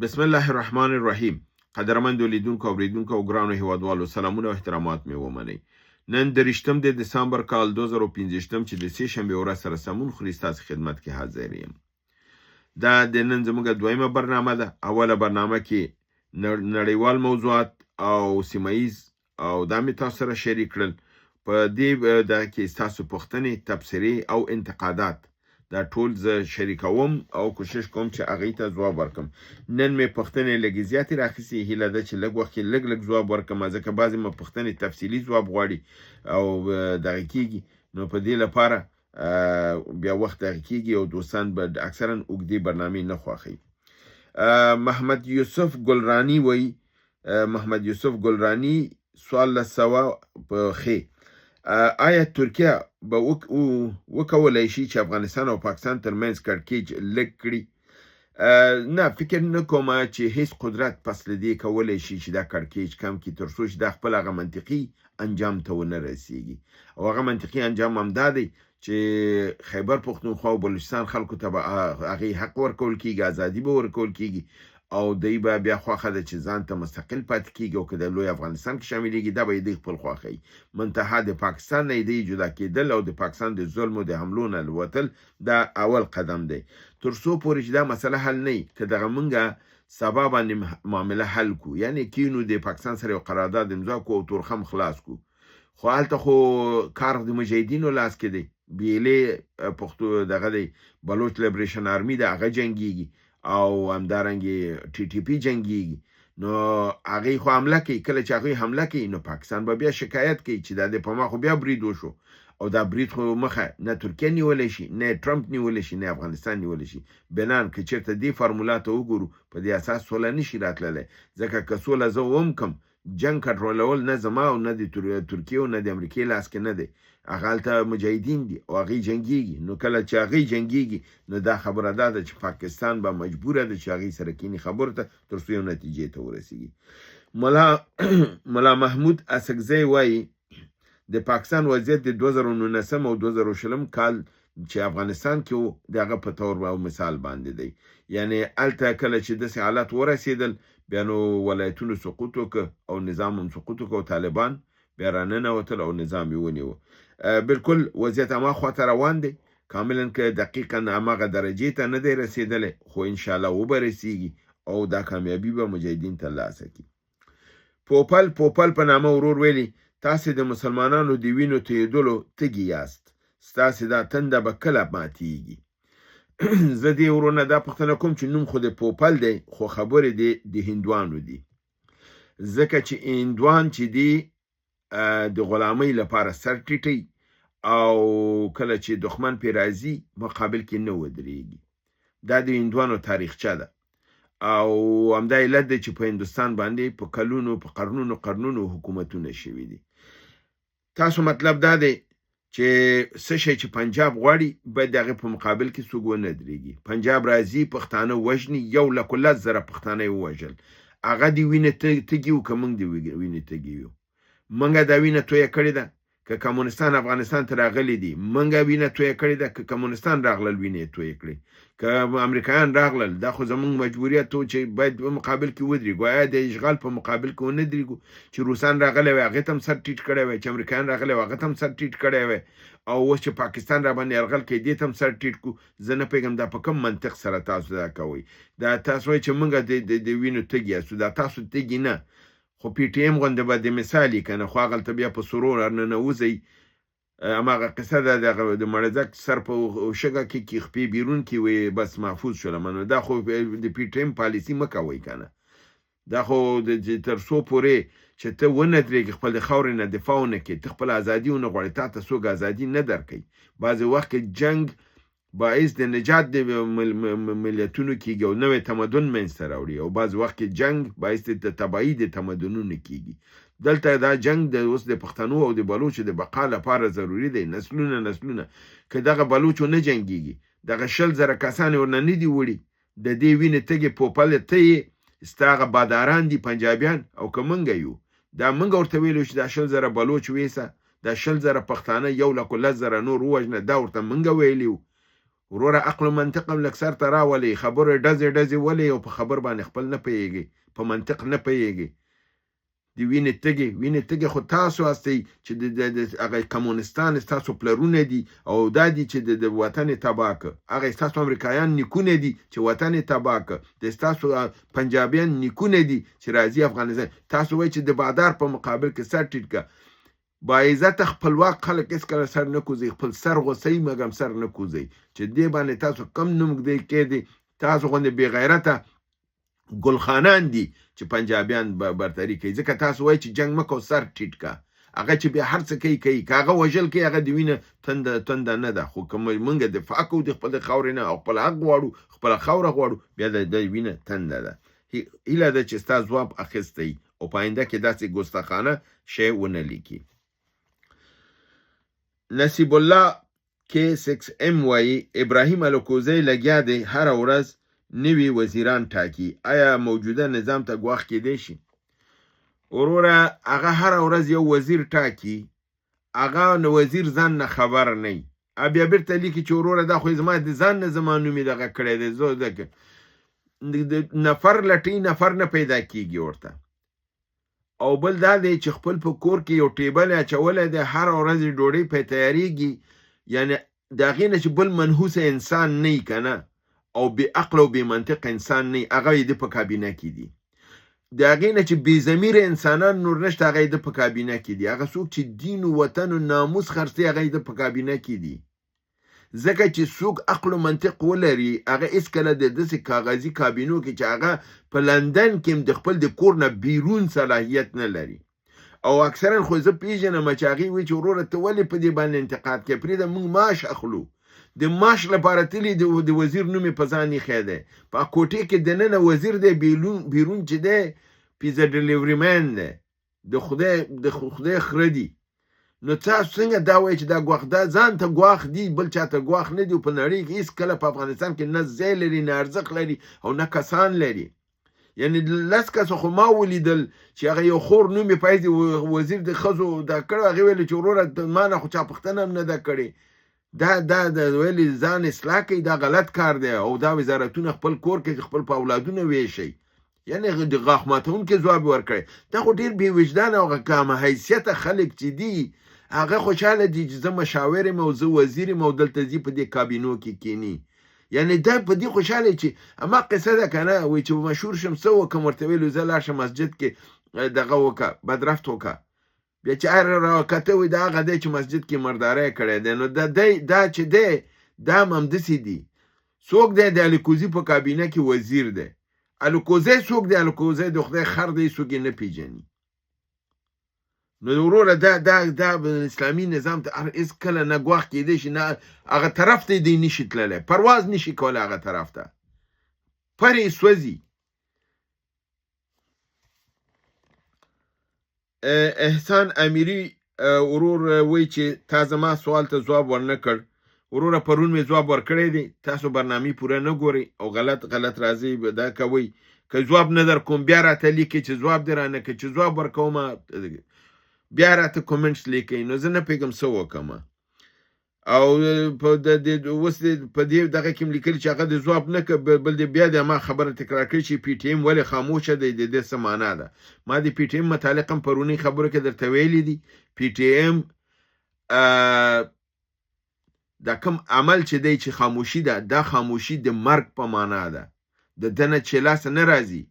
بسم الله الرحمن الرحیم. قدرمنو لیدونکو او اوریدونکو او ګرانو هیوادوالو، سلامونه او احترامات مې ومنئ. نن 30 د دسامبر کال 2015 چې د سې شنبې ورځ سره سمون خوري، ستاسو خدمت کې حاضر یم. دا د نن زموږ دویمه برنامه ده. اوله برنامه کې نړیوال موضوعات او سیمایي او دا مې تاسو سره شریک کړل. په دې دا کې ستاسو پوښتنې، تبصرې او انتقادات دا ټول زه شریکوم او کوشش کوم چې هغې ته ځواب ورکړم. نن مې پوښتنې لږې زیاتې راخیستې. هیله ده چې لږ وخت کې لږ ځواب ورکړم، ځکه بعضې مې پوښتنې تفصیلي ځواب غواړي او دغه کېږي، نو په دې لپاره بیا وخت دغه کېږي او دوستان به اکثرا اوږدې برنامې نه خوښوي. محمد یوسف ګلرانی وایي، محمد یوسف ګلرانی 1400 په خې، آیا ترکیه به وکولای شي چې افغانستان او پاکستان ترمنځ کړکېچ لږ کړي؟ نه، فکر نه کوم چې هیڅ قدرت پس له دې کولی شي چې دا کړکېچ کم کړي، تر څو چې دا خپل هغه منطقي انجام ته ونه رسیږي. او هغه منطقي انجام هم دا دی چې خیبر پښتونخوا او بلوچستان خلکو ته به هغې حق ورکول کېږي، ازادي به ورکول کېږي او دوی به بیا خوښه ده چې ځان ته مستقل پاتې کېږي او که د لوی افغانستان کې شاملېږي، دا به یې دوی خپل خوښوي. منتها د پاکستان نه یې جدا کېدل او د پاکستان د ظلمو د حملو نه الوتل دا اول قدم دی. تر څو پورې چې دا مسله حل نه وي، که دغه مونږه سبا باندې معامله حل کو، یعنی کینو د پاکستان سره یو قرارداد امضا کو او تورخم خلاص کو، خو هلته خو کار د مجاهدینو لاس کې دی. بیلې پښتو دغه دی بلوچ لیبریشن آرمي ده، هغه جنګیږي او همدارنګې ټي ټي پي جنګیږي. نو هغې خو حمله کوي. کله چې هغوی حمله کوي نو پاکستان به بیا شکایت کوي چې دا د په ما خو بیا برید وشو، او دا برید خو مخه نه ترکیه نیولی شي، نه ټرمپ نیولی شي، نه افغانستان نیولی شي. بنان که چېرته دې فارمولا ته وګورو، په دې اساس سوله نشي راتللی، ځکه که سوله زه هم کم، جنګ کنټرولول نه زما او نه د ترکیې او نه د امریکې لاس کې نه دی. هغه هلته مجاهدین دي او هغې جنګیږي. نو کله چې هغې جنګیږي نو دا خبره دا ده چې پاکستان به مجبوره ده چې هغې سره کینی خبرو ته، تر څو یو نتیجې ته ورسیږي. ملا محمود اسکزی وایي د پاکستان وضعیت د 2019 او 2020 کال چې افغانستان کې و د هغه په طور او مثال باندې دی. یعنی هلته کله چې داسې حالات ورسېدل، بیا نو ولایتونو سقوط وکړه او نظام هم سقوط وکړه او طالبان بیا راننوتل او نظام یې ونیوه. بالکل وضعیت هماخوا ته روان دی، کاملا که دقیقا هماغه درجې ته نه دی رسېدلی، خو انشاءالله وبه رسېږي او دا کامیابي به مجاهدین ترلاسه کړي. پوپل په نامه ورور ویلي، تاسې د مسلمانانو د وینو تویېدلو تږي یاست، ستاسې دا تنده به کله ماتیږي. زه دې ورونه دا پوښتنه کوم چې نوم خو د پوپل دی، خو خبرې د هندوانو دي، ځکه چې هندوان چې دی د غلامۍ لپاره سر ټیټي او کله چې دښمن پې راځي مقابل کې نه ودرېږي. دا د هندوانو تاریخچه ده او همدا علت دی چې په هندوستان باندې په کلونو په قرنونو حکومتونه شوي دي. تاسو مطلب دا دی چې څه شی چې پنجاب غواړي باید د هغې په مقابل کې څوک ونه درېږي. پنجاب راځي پښتانه وژني، 1,10,000 پښتانه یې ووژل. هغه د وینې تږي وو که موږ د وینې تږي یو؟ موږ دا وینه تویه کړې ده که کمونستان افغانستان ته راغلی دي؟ موږ وینه تویه کړې ده که کمونستان راغلل وینې تویه کړې؟ که امریکایان راغلل، دا خو زموږ مجبوریت و چې باید په مقابل کې ودرېږو. آیا د اشغال په مقابل کې ونه درېږو؟ چې روسان راغلی وی هغې ته هم سر ټیټ کړی وی، چې امریکایان راغلی وی هغه ته هم سر ټیټ کړی وی، او اوس چې پاکستان را باندې یرغل کوي دې ته هم سر ټیټ کړو. زه نه پوهېږم دا په کوم منطق سره تاسو دا کوئ. دا تاسو وایئ چې موږ د وینو تږي یاستو، دا تاسو تږي نه، خو پی ټي ایم غوندې به د مثال یې که نه، خو هغلته بیا په سرور ننوځئ. هماغه قصه ده د مړزک سر په شګه کې خپې بیرون کې وي، بس محفوظ شولم. نو دا خو د پی ټي ایم پالیسي مه کوئ که نه. دا خو تر څو پورې چې ته ونه درېږې، خپل د خاورې نه دفاع ونه کړې، ته خپل ازادي ونه غواړې، تا ته څوک ازادي نه درکوي. بعضې وخت کې جنګ باعث د نجات د ملتونو کېږي او نوی تمدن منځته راوړي، او بعض وخت کې جنګ باعث د تباهي د تمدنونو کېږي. دلته دا جنگ د اوس د پښتنو او د بلوچو د بقا لپاره ضروري دی. نسلونه که دغه بلوچو نه جنګیږي، دغه 100,000 کسان ورنه نه دي وړي، د دې وینې تږې پوپل ته یې ستا هغه باداران دي پنجابیان، او که موږ یو، دا موږ ورته ویلو چې دا 100,000 بلوچ ویسه، دا 100,000 پښتانه، 1,10,000 نور ووژنه، دا ورته موږ ویلي وو. وروره عقل او منطق هم لږ سر ته راولئ، خبرو یې ډزې ولئ او په خبر باندې خپل نه پوهېږئ، په منطق نه پوهېږئ. د وینې تږي خو تاسو هستئ چې د هغه کمونستان ستاسو پلرونه دي او دا دي چې د وطن یې تباه کړ. هغه ستاسو امریکایان نیکونه دي چې وطن یې تباه کړ. د ستاسو پنجابیان نیکونه دي چې راځي افغانستان. تاسو وایئ چې د بادار په مقابل کې سر ټیټ کړه. باعزته خپلواک خلک هېڅکله سر نه کوزئ، خپل سر غوڅئ مګر سر نه کوزئ. چې دې باندې تاسو کم نوم ږدئ کېدئ. تاسو غوندې بې غیرته ګلخانان دي چې پنجابیان برتري کوي. ځکه تاسو وایئ چې جنګ مه کوه، سر ټیټ که. هغه چې بیا هر څه کوي که هغه وژل کوي، هغه د وینه تنده نه ده. خو که موږ دفاع کوو د خپلې خاورې نه او خپل حق غواړو، خپله خاوره غواړو، بیا د وینه تنده ده. هیله ده چې ستا ځواب اخیستی او په آینده کې داسې ګستاخانه شی ونه لیکي. نصیب الله K6M وایي ابراهیم الکوزی لګیا دی هره ورځ نوي وزیران ټاکي. آیا موجوده نظام ته ګواښ کېدی شي؟ وروره هغه هره ورځ یو وزیر ټاکي، هغه وزیر ځان نه خبر نه وي. بیا بیرته لیکي چې وروره دا خو زما د ځان نه زما نوم یې دغه کړی دی. نفر لټي نفر نه پیدا کېږي ورته. او بل دا دی چې خپل په کور کې یو ټیبل اچولی دی، هره ورځ ډوډۍ پې تیارېږي. یعنې د هغې نه چې بل منحوسه انسان نه وي که نه، او بې عقل او بې منطق انسان نه وي، هغه یې د په کابینه کې دي. د هغې نه چې بې ضمیره انسانان نور نشته، هغه یې د په کابینه کې دي. هغه څوک چې دین و وطن و ناموس خرڅوي، هغه یې د په کابینه کې دي. ځکه چې څوک عقل و منطق ولري، هغه هېڅکله د داسې کاغذي کابینو کې چې هغه په لندن کې هم د خپل د کور نه بیرون صلاحیت نه لري. او اکثرا خو زه پېژنم چې هغې وایي چې وروره ته ولې په دې باندې انتقاد کوې؟ پرېږده موږ معاش اخلو. د معاش لپاره تلي د وزیر نوم یې په ځان ایښی دی. په کوټې کې دننه وزیر دی، بیرون چې دی پیزا ډلیوري مین دی، د خدای خره دي. نو تاسو څنګه دا وایي چې دا ګواښ، دا ځان ته ګواښ دي، بل چا ته ګواښ نه دي. په نړۍ کې هېڅکله په افغانستان کې نه ځای لري، نه ارزښت لري او نه کسان لري. یعنې 10 کسه خو ما ولیدل چې هغه یو خور نوم یې فیض وزیر د ښځو دا کړی، هغې ویلې چې وروره ما نه خو چا پوښتنه هم نه ده کړې. دا ویلې ځان اصلاح کوي، دا غلط کار دی. او دا وزارتونه خپل کور کې خپل په اولادونه ویشئ. یعنې د غاښ ماتونکي ځواب ورکړی. دا خو ډېر بې وجدانه او کم حیثیته خلک چې دي، هغه خوشحاله دي چې زه مشاور یم او زه وزیر یم او دلته ځي په دې کابینو کې کینی. یعنې دا په دې خوشحاله چې اما قصه ده که نه، وایي چې مشهور شم څه وکړم، ورته ویلو زه لاړ شم مسجد کې دغه وکړه، بدرفت وکړه. بیا چې راکته وایي دا هغه دی چې مسجد کې مرداری کړی دی. نو دا چې دی دا هم همداسې دي. څوک دی د الکوزي په کابینه کې وزیر دی. الکوزی څوک دی؟ الکوزی د خدای خر دی، څوک یې نه پیژني. نو وروره دا اسلامي نظام ته هېڅکله نه ګواښ کېدی شي، نه هغه طرف ته دی نشي تللی، پرواز نشي کولی هغه طرف ته، پر یې سوځي. احسان امیري ورور وایي چې تا زما سوال ته ځواب ورنه کړ. وروره پرون مې ځواب ورکړی دی. تاسو برنامې پوره نه ګورئ او غلط راځئ دا کوئ. که ځواب نه در کوم بیا راته لیکئ چې ځواب دې رانه کړي. چې ځواب ورکومه بیا راته کومنټس لیکئ. نو زه نه پوهېږم څه وکړم. او اوس په دې دغه کې م لیکلي چې هغه د ځواب نه کړ، بل دې بیا د ما خبره تکرار کړي چې پی ټي ایم ولې خاموشه دی. د دې څه معنا ده؟ ما د پی ټي ایم متعلق هم پرونی خبرو کې درته ویلي دي. پی ټي ایم دا کوم عمل چې دی چې خاموشي ده، دا خاموشي د مرګ په معنا ده. د ده نه چې لاسه نه راځي.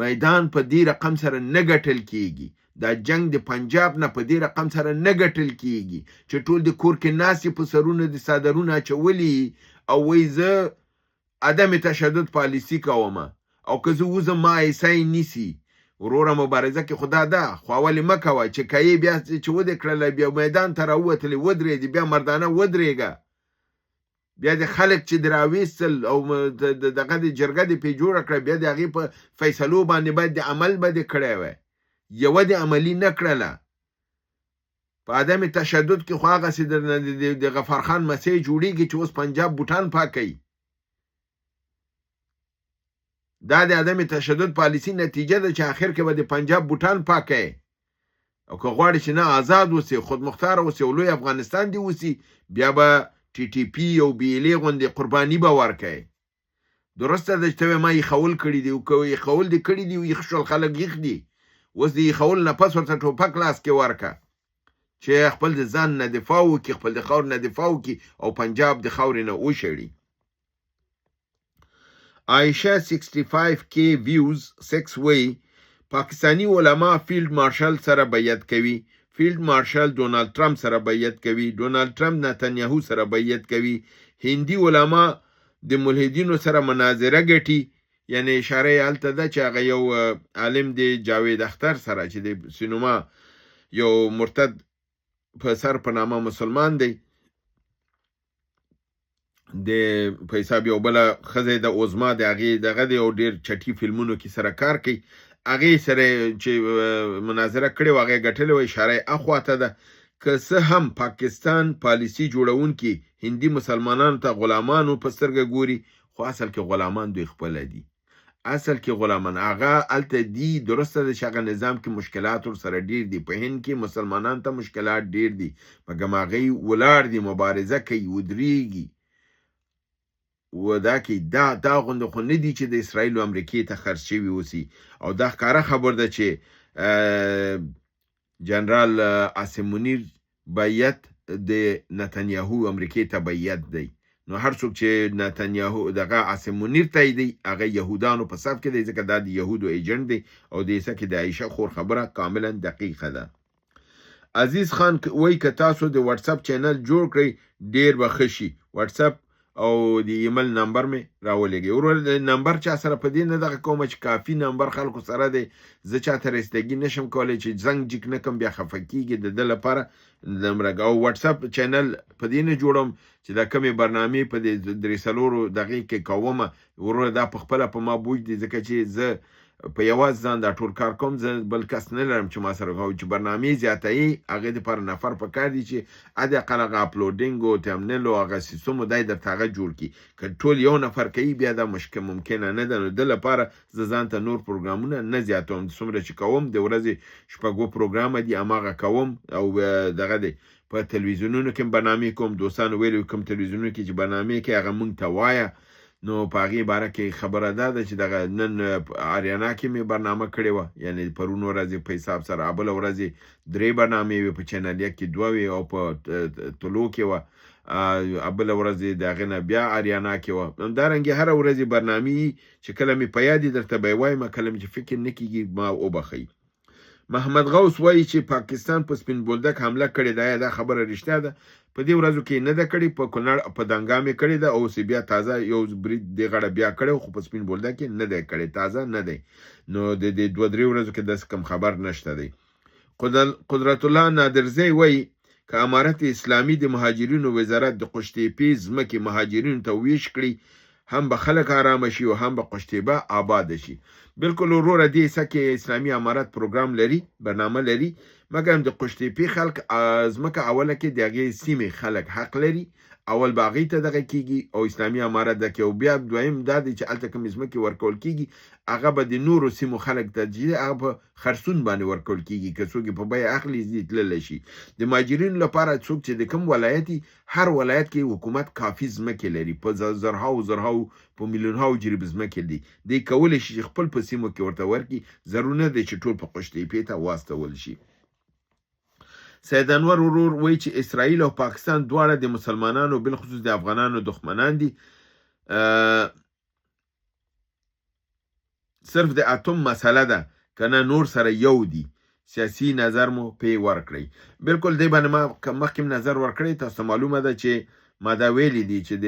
میدان په دې رقم سره نه ګټل کېږي. دا جنگ د پنجاب نه په دې رقم سره نه ګټل کېږي چې ټول د کور کې ناستې په سرونه د څادرونه اچولي او وایي زه عدم تشدد پالیسي کوم، او که زه وځم ما عیسی نیسي. وروره مبارزه کې خدا ده، خو اولې مه کوه چې که یې بیا چې ودې کړلی، بیا میدان ته راووتلې ودرېدې، بیا مردانه ودرېږه. بیا د خلک چې د راویستل او دغه د جرګه دې پې جوړه کړه، بیا د هغې په فیصلو باندې باید د عمل به دې کړی وی، یوه د عملي نه کړله. په عدم تشدد کې خو هغسې د غفرخان مسیح جوړېږي چې اوس پنجاب بوټان پاکوي. دا د عدم تشدد پالیسي نتیجه ده چې آخر کې به د پنجاب بوټان پاکوي. او که غواړي چې نه آزاد اوسي، خودمختار اوسي او لوی افغانستان دی اوسي، بیا به ټي ټي پی او بیلې غوندې قرباني به ورکوي. درسته ده چې ته ما یخول کړي دي، او یخول دې کړي دي، یخ شول خلک یخ دي، اوس د یخول نه پس ورته ټوپک لاس کې ورکه چې خپل د ځان نه دفاع وکړي، خپل د خاور نه دفاع وکړي او پنجاب د خاورې نه وشړي. عایشه 65K views 6 وی پاکستانی علما فیلډ مارشل سره بیعت کوي. فیلډ مارشل ډونالد ټرمپ سره بیعت کوي. ډونالد ټرمپ نتنیاهو سره بیعت کوي. هندي علما د ملحدینو سره مناظره ګټي. یعنی اشاره یې هلته ده چې هغه یو عالم دی جاوید اختر سره چې د سینما یو مرتد په سر په نامه مسلمان دی، د په حساب یو بله ښځه د اوزما د هغې دغه دی او ډېر چټي فلمونو کې سره کار کوي. هغې سره چې مناظره کړې وه هغې ګټلې وه. اشاره یې اخواته ده. که څه هم پاکستان پالیسي جوړونکي هندي مسلمانانو ته غلامانو په سترګه ګوري، خو اصل کې غلامان دوی خپله دي. اصل کې غلامان هغه هلته دي. درسته ده چې هغه نظام کې مشکلات ورسره ډېر دي. په هند کې مسلمانانو ته مشکلات ډېر دي، مګم هغوی ولاړ دي، مبارزه کوي، ودرېږي و دا کوي. دا غونده خو نه دي چې د اسرائیل او امریکې ته خرڅ شوي اوسي. او دا ښکاره خبر ده چې جنرال عاصم منیر بیعت د نتنیاهو امریکې ته بیعت دی. نو هر څوک چې نتنیاهو دغه عاصم منیر ته دی هغه یهودانو په صف کې دی، ځکه دا د یهودو ایجنټ دی او د عیسی کې د عایشه خور خبره کاملا دقیقه ده. عزیز خان وایي که تاسو د واتساپ چینل جوړ کړئ ډېر به ښه شي. واتساپ او د ایمیل نمبر مې راولېږئ. ورور نمبر چا سره په دې نه دغه کومه چې کافي نمبر خلکو سره دی، زه چاته رسیدګي نشم کولی چې زنګ جیک نه کړم بیا خفه کېږي. د ده لپاره نمبر او واتساپ چینل په دې نه جوړم چې دا کمې برنامې په دې درې څلورو دقیقې کې کومه. ورور دا په خپله په ما بوج دی، ځکه چې زه په یوازې ځان دا ټول کار کوم. زه بل کس نه لرم چې ما سره کوي. چې برنامې زیاتوي هغې دپاره نفر پکار دی چې حداقل هغه اپلوډینګ او تمنیل او هغه سیسټم دی درته هغه جوړ کړي. که ټول یو نفر کوي بیا دا ممکنه نه ده. نو د لپاره زه ځان ته نور پروګرامونه نه زیاتوم. څومره چې کوم د ورځې شپږو پروګرامه دي هماغه کوم. او دغه دی په تلویزیونونو کې برنامې کوم. دوستانو ویلي کوم تلویزیونونو کې چې برنامې کوي هغه موږ ته وایه. نو په هغې باره کې خبره دا ده چې دغه نن آریانا کې مې برنامه کړې وه، یعنې پرون ورځې په حساب سره بله ورځې 3 برنامې وې، په چینل 1 کې 2 وې او په طلوع کې وه. بله ورځې د هغې نه بیا آریانا کې وه. همدارنګې هره ورځې برنامې چې کله مې په یاد دي درته به یې وایم، کله مې چې فکر نه کېږي ما وبښئ. محمد غوث وایي چې پاکستان په سپین بولدک حمله کړې ده. دا خبره رښتیا ده. په دې ورځو کې نه ده کړې. په کونړ په دنګام یې کړې ده او اوس بیا تازه یو برید دې غاړه بیا کړی، خو په سپین بولدک کې نه دی کړی، تازه نه دی. نو د دې 2-3 ورځو کې داسې کم خبر نشته دی. قدرت الله نادرزی وایي که امارت اسلامي د مهاجرینو وزارت د قشتېپې ځمکې مهاجرینو ته ویش کړي، هم به خلک آرامه شي او هم به قشتېپه آباده شي. بالکل وروره دې حصه کې اسلامي امارت پروګرام لري، برنامه لري، مګر د قشتېپې خلک ځمکه اوله کې د هغې سیمې خلک حق لري. اول به هغې ته دغه کېږي او اسلامي امارت ده کې. او بیا دویم دا دی چې هلته کومې ځمکې ورکول کېږي هغه به د نورو سیمو خلک ته چې هغه په خرڅون باندې ورکول کېږي. که څوک په بیه اخلي ځي تللی شي. د مهاجرینو لپاره څوک چې د کوم ولایت هر ولایت کې حکومت کافي ځمکې لري، په زرهاو په میلیونهاو جریب ځمکې دي. دی کولی شي چې خپل په سیمو کې ورته ورکړي. ضرور نه دی چې ټول په قشتېپې ته واستول شي. سید انور ورور وایي چې اسرائیل او پاکستان دواړه د مسلمانانو بالخصوص د افغانانو دښمنان دي. صرف د اتم مسله ده که نه نور سره یو دي. سیاسي نظر مو پې ورکړئ. بالکل دی باندې ما مخکې نظر ورکړی. تاسو معلومه ده چې ما دا ویلي دي چې د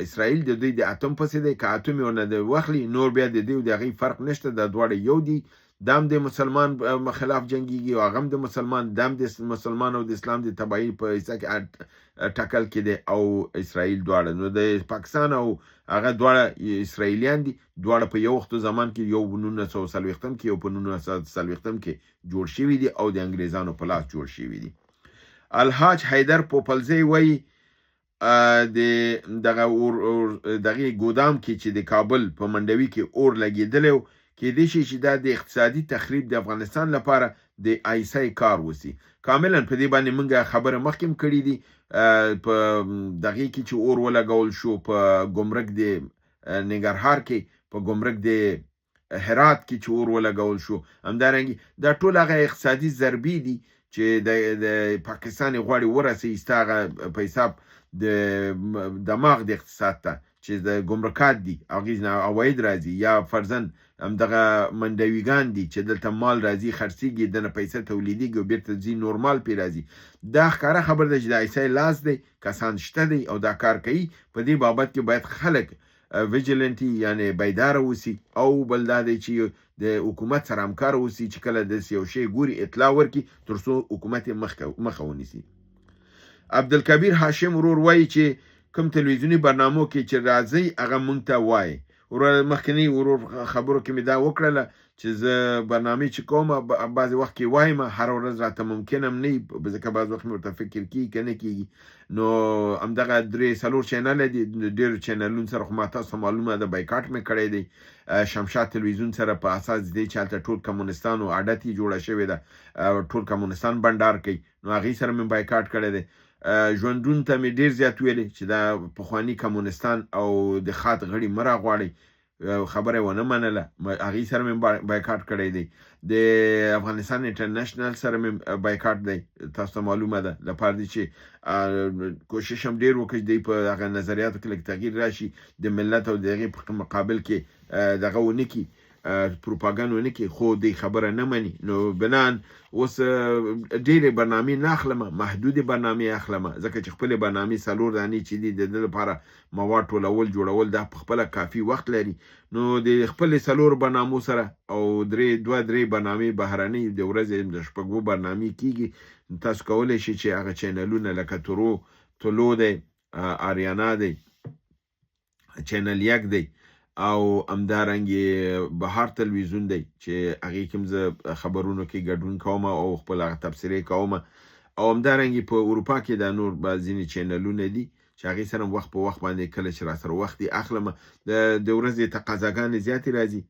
اسرائیل د دوی د اتم پسې دی. که اتم یې ونه واخلي نور بیا د دوی د هغې فرق نشته. دا دواړه یو دي. دام د مسلمان خلاف جنگیږي او هغه هم د مسلمان، دام د مسلمان او د اسلام د تباهي په حصه کې ټکل کې دی او اسرائیل دواړه. نو د پاکستان او هغه دواړه اسرائیلیان دي. دواړه په یو وخت زمان کې یو 1940 کې یو په 1940 کې جوړ شوي دي او د انګریزانو په لاس جوړ شوي دي. الحاج حیدر پوپلزی وایي دغه ګودام کې چې د کابل په منډوي کې اور لګېدلی کېدای شي چې دا د اقتصادي تخریب د افغانستان لپاره د آیسای کار وسی. کاملا په دې باندې موږ خبره مخکې کړې دي په دغه کې چې اور ولګول شو په ګمرک د ننګرهار کې، په ګمرک د هرات کې چې اور ولګول شو. همدارنګه دا ټول هغه اقتصادي ضربې دي چې د پاکستان غواړي ورسي استاغه په حساب د دماغ د اقتصاد ته چې د ګمرکات دي اغیز نه اواید راځي یا فرضاً همدغه منډویګان دي چې دلته مال راځي خرڅیږي دنه پیسې تولیدیږي او بیرته ځي نورمال پی راځي. دا ښکاره خبر ده چې د ایسای لاس دی، کسان شته دی او دا کار کوي. په دې بابت کې باید خلک ویجیلنټي یعنی بیدار اوسي او بل دا دی چې د حکومت سره همکار اوسي چې کله د یو شی ګوري اطلاع ورکړي ترڅو حکومت مخه ونیسي. عبدالکبیر هاشم ورور وایي چې کوم تلویزیونی برنامو کې چې راځي هغه مونږ ته وایي. مخکنی ورور خبرو کې مې دا وکړله چې زه برنامې چې کوم بعضې وخت کې وایم هر ورځ راته ممکن هم نه وي ځکه بعض وخت مې ورته فکر کېږي که نه کېږي. نو همدغه 3-4 چینله دي، ډېرو چینلونو سره خو ما تاسو معلومه ده بایکاټ مې کړی دی. شمشاد تلویزیون سره په اساس دی چې هلته ټول کمونستانو عادت یې جوړه شوې ده، ټول کمونستان بنډار کوي، نو هغې سره مې بایکاټ کړی دی. ژوندون ته مې ډېر زیات ویلې چې دا پخواني کمونستان او د خات غړي مه راغواړئ، خبره ونه منله، هغې سره مې بایکاټ کړی دی. د افغانستان انټرنیشنل سره مې بایکاټ دی، تاسو ته معلومه ده، لپاره دی چې کوشش هم ډېر وکړي دی په هغه نظریاتو کې لږ تغییر راشي، د ملت او د هغې په مقابل کې دغه ونه کړي، پروپاګاندا ونه کړي، خو دی خبره نه مني. نو بنان اوس ډېرې برنامې نه اخلم، محدودې برنامې اخلم، ځکه چې خپلې برنامې 4 دانې چې دي د ده لپاره مواد ټولول جوړول دا پخپله کافي وخت لري. نو د خپلې 4 برنامو سره او 2-3 برنامې بهرنۍ د ورځې د 6 برنامې کېږي. تاسو کولی شئ چې هغه چینلونه لکه تولو دی، آریانا دی، چینل 1 دی او همدارنګې بهار تلویزیون دی چې هغې کې هم زه خبرونو کې ګډون کوم او خپل هغه تبصرې کوم. او همدارنګې په اروپا کې دا نور ځینې چینلونه دي چې هغې سره وخت په وخت باندې کله چې راسره وخت یې اخلم. د ورځې تقاضاګانې زیاتې راځي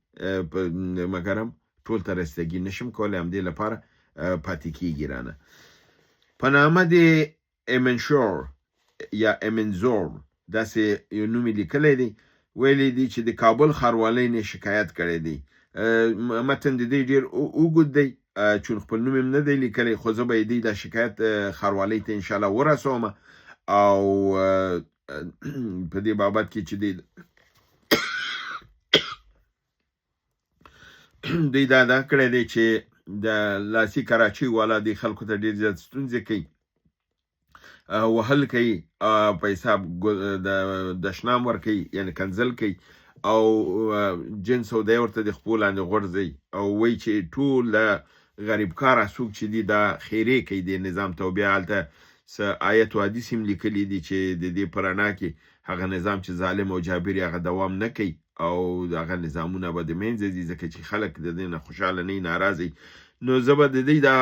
مګر هم ټول ته رسیدګي نشم کولی، همدې لپاره پاتې کېږي رانه. په نامه د ایمنشور یا ایمنزور داسې یو نوم یې لیکلی دی، ویلی دی چې د کابل ښاروالۍ نه شکایت کړی دی. متن د دې ډېر اوږد دی چون خپل نوم هم نه دی لیکلی، خو زه به یې دی دا شکایت ښاروالۍ ته انشاءالله ورسوم او په دې بابت کې چې دوی دا کړی دی چې د لاسي کراچۍ والا د خلکو ته ډېر زیات ستونزې کوي، وهل کوي، په حساب د شنام ورکوي یعنی کنزل کوي او جنس او دی ورته د خپو لاندې غورځوي او وایي چې ټول غریب کاره څوک چې دي دا خیرې کوي د نظام ته. او بیا هلته څه آیت و حدیث هم لیکلي دي چې د دې په رڼا کې هغه نظام چې ظالم او جابر هغه دوام نه کوي او هغه نظامونه به د منځه ځي ځکه چې خلک د دې نه خوشحاله نه وي، ناراضه. نو زه به د دې دا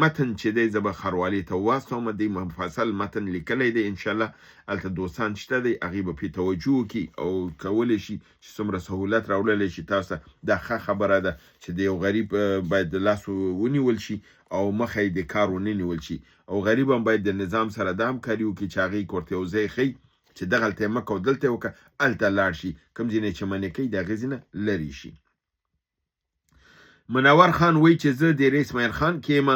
متن چې دی زه به ښاروالۍ ته واستوم، دی مفصل متن لیکلی دی، انشاءالله هلته دوستان شته دی هغې به پرې توجه وکړي او کولی شي چې څومره سهولت راوړلی شي تاسو ته. دا ښه خبره ده چې د یو غریب باید د لاس ونیول شي او مخه یې د کار ونه نیول شي، او غریب هم باید د نظام سره دا همکاري وکړي چې هغې ورته یو ځای ښیي چې دغلته یې مه کوه دلته یې وکړه، هلته لاړ شي، کوم ځینې چې منې کوي د هغې ځینه لرې شي. منور خان وایي چې زه د اسماعیل خان کې یم،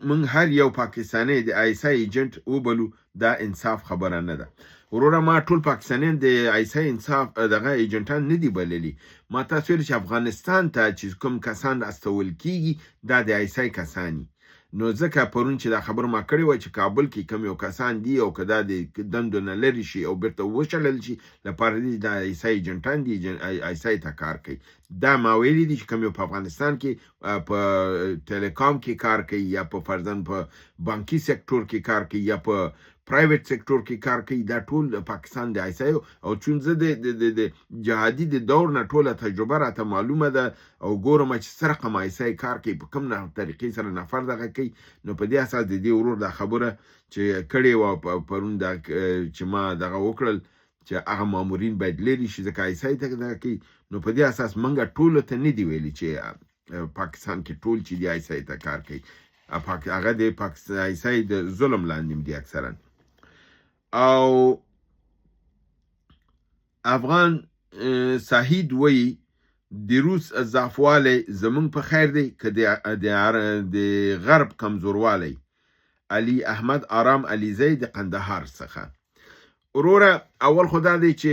موږ هر یو پاکستانی د آیسای ایجنټ وبلو، دا انصاف خبره نه ده. وروره ما ټول پاکستانیان د آیسای انصاف دغه ایجنټان نه دي بللي، ما تاسو ویل چې افغانستان ته چې کوم کسان استول کېږي دا د آیسای کسانی. نو ځکه پرون چې دا خبر ما کړې وه چې کابل کې کم یو کسان دي او که دا د دندو نه لرې شي او بیرته وشړل شي لپاره دي دا آیسای ایجنټان دي آیسای ته کار کوي. دا ما ویلي دي چې کم یو په افغانستان کې په ټیلیکام کې کار کوي یا په فرضاً په بانکي سکتور کې کار کوي یا په پرایویټ سکتور کې کار کوي، دا ټول پاکستان د آیسای. او چون زه د جهادي د دور نه ټوله تجربه راته معلومه ده او ګورم چې څه رقم آیسای کار کوي، په کوم طریقې سره نفر دغه کوي. نو په دې اساس د دې ورور دا خبره چې کړې وه پرون دا چې ما دغه وکړل چې هغه مامورین باید لري شي ځکه ایسای ته دا کوي نو په دې اساس منګه ټول ته نه دی ویلي چې پاکستان کې ټول چې دی ایسای ته کار کوي هغه د پاکستان ایسای د ظلم لاندې دی اکثرا او افغان صحید وی د روس ضعفوالی زمونږ په خیر دی که د غرب کمزوروالی علي احمد آرام علیزی د قندهار څخه وروره اول خو دا دی چې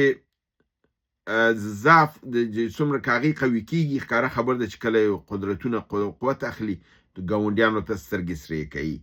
ضعف د څومره کاغي قوي کیږي ښکاره خبر ده چې کله قدرتونه قوت اخلي ګاونډیانو ته سترګې سرې کوي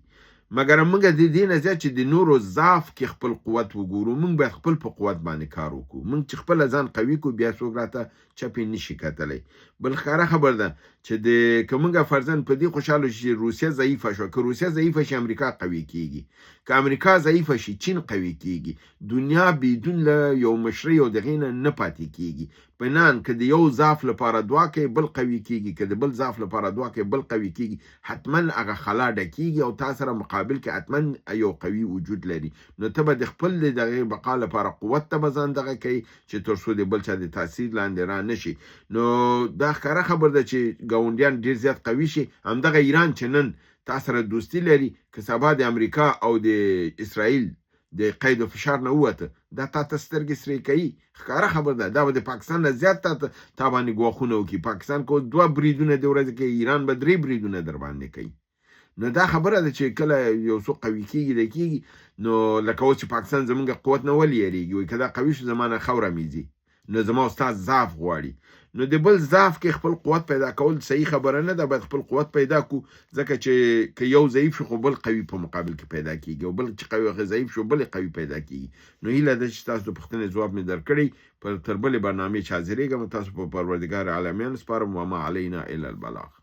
مګر موږ د دې نه زیات چې د نورو ضعف کې خپل قوت وګورو موږ باید خپل په قوت باندې کار وکړو موږ چې خپل ځان قوي کو بیا څوک راته چپې نشي کتلی بل ښکاره خبر ده چې د که موږ فرضاً په دې خوشحاله شو چې روسیه ضعیفه شوه که روسیه ضعیفه شي امریکا قوي کیږي که امریکا ضعیفه شي چین قوي کیږي دنیا بدون له یو مشري او دغې نه پاتې کیږي بنان که د یو ضعف لپاره دعا کوي بل قوي کیږي که د بل ضعف لپاره دعا کوي بل قوي کیږي حتما هغه خلا ډکیږي او تا سره مقابل کې حتما یو قوي وجود لري نو ته به د خپل دغې بقا لپاره قوت ته به ځان دغه کوي چې تر څو د بل چا د تاثیر لاندې را نشي نو دا ښکاره خبر ده چې ګاونډیان ډېر زیات قوي شي همدغه ایران چې نن تا سره دوستي لري که سبا د امریکا او د اسرائیل د قید و فشار نه ووته دا تا ته سترګې سرې کوي ښکاره خبر ده دا به د پاکستان نه زیات تا باندې ګواښونه وکړي پاکستان کو 2 بریدونه د ورځې کې ایران به 3 بریدونه در باندې کوي نو دا خبره ده چې کله یو څوک قوي کیږي نو لکه اوس چې پاکستان زمونږ قوت نه ولې یریږي وایي که دا قوي شو زما نه خوره میځي نو زما استاد ضعف غواړي نو د بل ضعف کې خپل قوت پیدا کول صحیح خبره نه ده باید خپل قوت پیدا کو ځکه چې که یو ضعیف شو خو بل قوي په مقابل کې پیدا کیږي او بل چې قوي ضعیف شو بل قوي پیدا کیږي نو هیله ده چې تاسو د پوښتنې ځواب مې درکړی پر تر بلې برنامې چې حاضرېږم تاسو په پروردګار عالمین سپارم وما علینا الا البلاغ